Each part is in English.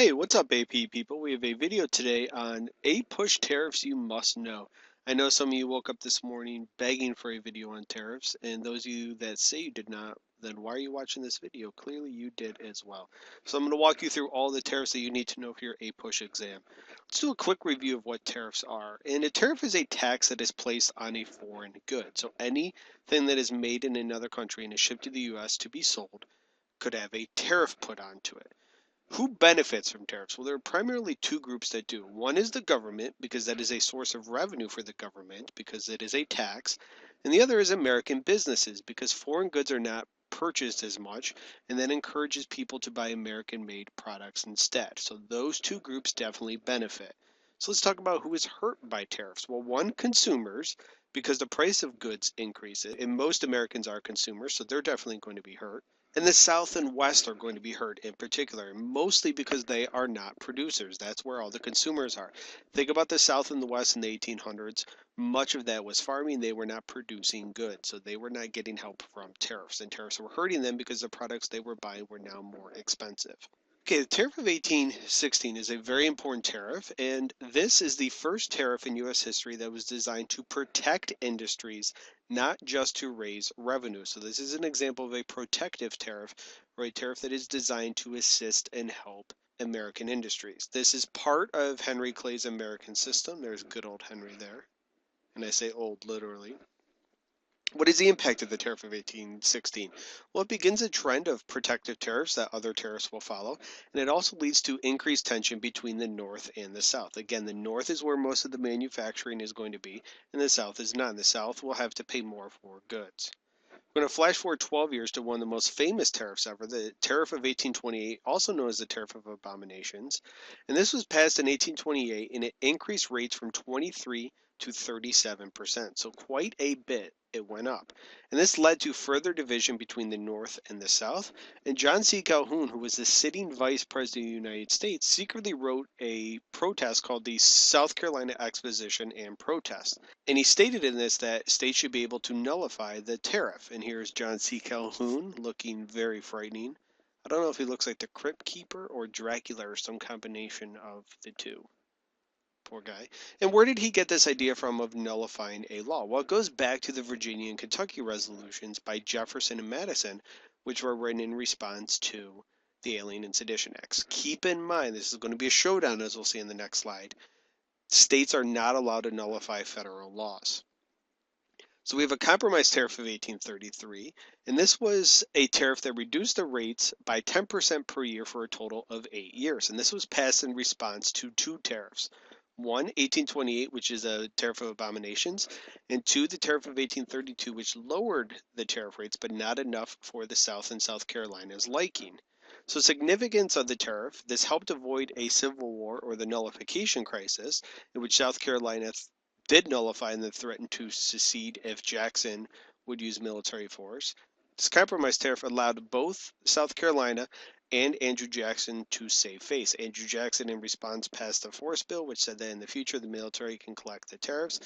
Hey, what's up, AP people? We have a video today on APUSH tariffs you must know. I know some of you woke up this morning begging for a video on tariffs, and those of you that say you did not, then why are you watching this video? Clearly you did as well. So I'm going to walk you through all the tariffs that you need to know for your APUSH exam. Let's do a quick review of what tariffs are. And a tariff is a tax that is placed on a foreign good. So anything that is made in another country and is shipped to the U.S. to be sold could have a tariff put onto it. Who benefits from tariffs? Well, there are primarily two groups that do. One is the government, because that is a source of revenue for the government, because it is a tax. And the other is American businesses, because foreign goods are not purchased as much, and that encourages people to buy American made products instead. So those two groups definitely benefit. So let's talk about who is hurt by tariffs. Well, one, consumers, because the price of goods increases, and most Americans are consumers, so they're definitely going to be hurt. And the South and West are going to be hurt in particular, mostly because they are not producers. That's where all the consumers are. Think about the South and the West in the 1800s. Much of that was farming. They were not producing goods, so they were not getting help from tariffs. And tariffs were hurting them because the products they were buying were now more expensive. Okay, the Tariff of 1816 is a very important tariff, and this is the first tariff in U.S. history that was designed to protect industries, not just to raise revenue. So this is an example of a protective tariff, or a tariff that is designed to assist and help American industries. This is part of Henry Clay's American system. There's good old Henry there, and I say old literally. What is the impact of the Tariff of 1816? Well, it begins a trend of protective tariffs that other tariffs will follow, and it also leads to increased tension between the North and the South. Again, the North is where most of the manufacturing is going to be, and the South is not. The South will have to pay more for goods. We're going to flash forward 12 years to one of the most famous tariffs ever, the Tariff of 1828, also known as the Tariff of Abominations. And this was passed in 1828, and it increased rates from 23 to 37%. So quite a bit it went up. And this led to further division between the North and the South. And John C. Calhoun, who was the sitting vice president of the United States, secretly wrote a protest called the South Carolina Exposition and Protest. And he stated in this that states should be able to nullify the tariff. And here's John C. Calhoun looking very frightening. I don't know if he looks like the Crypt Keeper or Dracula or some combination of the two. Poor guy. And where did he get this idea from of nullifying a law? Well, it goes back to the Virginia and Kentucky resolutions by Jefferson and Madison, which were written in response to the Alien and Sedition Acts. Keep in mind, this is going to be a showdown, as we'll see in the next slide. States are not allowed to nullify federal laws. So we have a compromise tariff of 1833, and this was a tariff that reduced the rates by 10% per year for a total of 8 years. And this was passed in response to two tariffs. One, 1828, which is a tariff of abominations, and two, the tariff of 1832, which lowered the tariff rates, but not enough for the South and South Carolina's liking. So significance of the tariff, this helped avoid a civil war or the nullification crisis, in which South Carolina did nullify and then threatened to secede if Jackson would use military force. This compromise tariff allowed both South Carolina and Andrew Jackson to save face. Andrew Jackson, in response, passed a force bill which said that in the future the military can collect the tariffs.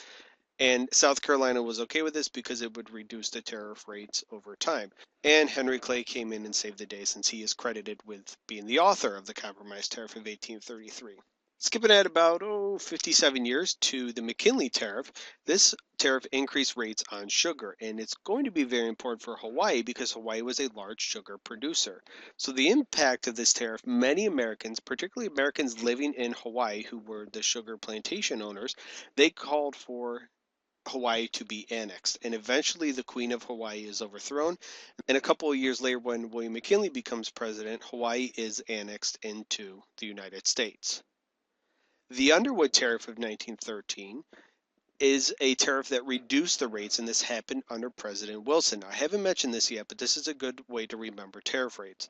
And South Carolina was okay with this because it would reduce the tariff rates over time. And Henry Clay came in and saved the day, since he is credited with being the author of the compromise tariff of 1833. Skipping ahead about 57 years to the McKinley Tariff, this tariff increased rates on sugar, and it's going to be very important for Hawaii because Hawaii was a large sugar producer. So the impact of this tariff, many Americans, particularly Americans living in Hawaii who were the sugar plantation owners, they called for Hawaii to be annexed, and eventually the Queen of Hawaii is overthrown, and a couple of years later when William McKinley becomes president, Hawaii is annexed into the United States. The Underwood Tariff of 1913 is a tariff that reduced the rates, and this happened under President Wilson. Now, I haven't mentioned this yet, but this is a good way to remember tariff rates.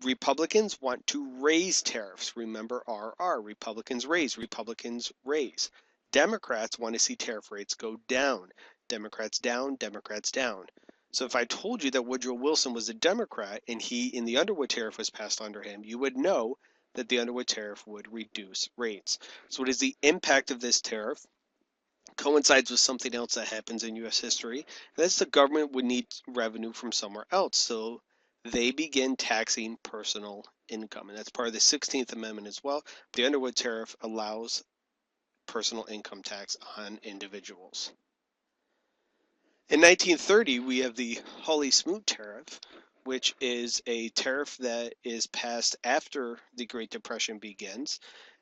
Republicans want to raise tariffs. Remember RR. Republicans raise. Republicans raise. Democrats want to see tariff rates go down. Democrats down. Democrats down. So if I told you that Woodrow Wilson was a Democrat and the Underwood Tariff was passed under him, you would know that the Underwood Tariff would reduce rates. So what is the impact of this tariff? Coincides with something else that happens in U.S. history, and that's the government would need revenue from somewhere else, so they begin taxing personal income, and that's part of the 16th Amendment as well. The Underwood Tariff allows personal income tax on individuals. In 1930, we have the Hawley-Smoot Tariff, which is a tariff that is passed after the Great Depression begins,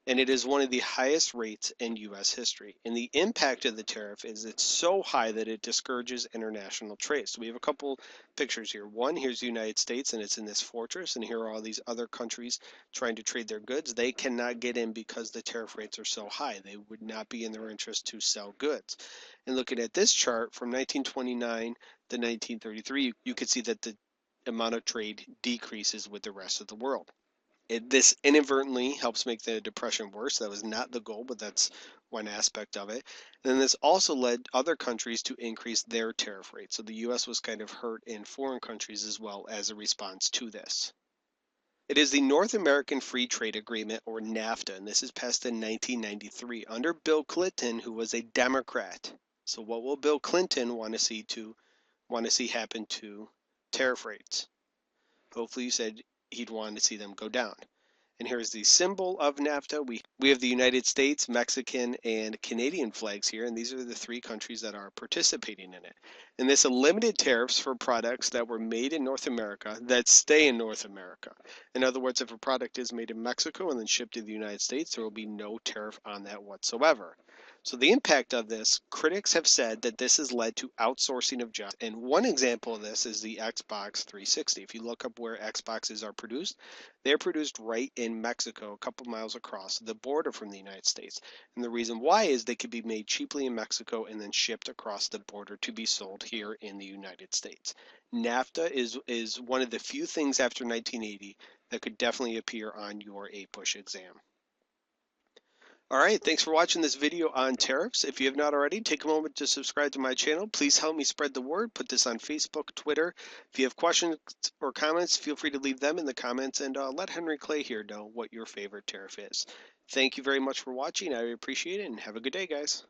and it is one of the highest rates in U.S. history. And the impact of the tariff is it's so high that it discourages international trade. So we have a couple pictures here. One, here's the United States, and it's in this fortress, and here are all these other countries trying to trade their goods. They cannot get in because the tariff rates are so high. They would not be in their interest to sell goods. And looking at this chart from 1929 to 1933, you could see that the amount of trade decreases with the rest of the world. This inadvertently helps make the depression worse. That was not the goal, but that's one aspect of it. And then this also led other countries to increase their tariff rates. So the U.S. was kind of hurt in foreign countries as well as a response to this. It is the North American Free Trade Agreement, or NAFTA, and this is passed in 1993 under Bill Clinton, who was a Democrat. So what will Bill Clinton want to see happen to tariff rates? Hopefully you said he'd want to see them go down. And here's the symbol of NAFTA. We have the United States, Mexican, and Canadian flags here, and these are the three countries that are participating in it. And this eliminated tariffs for products that were made in North America that stay in North America. In other words, if a product is made in Mexico and then shipped to the United States, there will be no tariff on that whatsoever. So the impact of this, critics have said that this has led to outsourcing of jobs. And one example of this is the Xbox 360. If you look up where Xboxes are produced, they're produced right in Mexico, a couple miles across the border from the United States. And the reason why is they could be made cheaply in Mexico and then shipped across the border to be sold here in the United States. NAFTA is one of the few things after 1980 that could definitely appear on your APUSH exam. All right, thanks for watching this video on tariffs. If you have not already, take a moment to subscribe to my channel. Please help me spread the word. Put this on Facebook, Twitter. If you have questions or comments, feel free to leave them in the comments, and let Henry Clay here know what your favorite tariff is. Thank you very much for watching. I appreciate it, and have a good day, guys.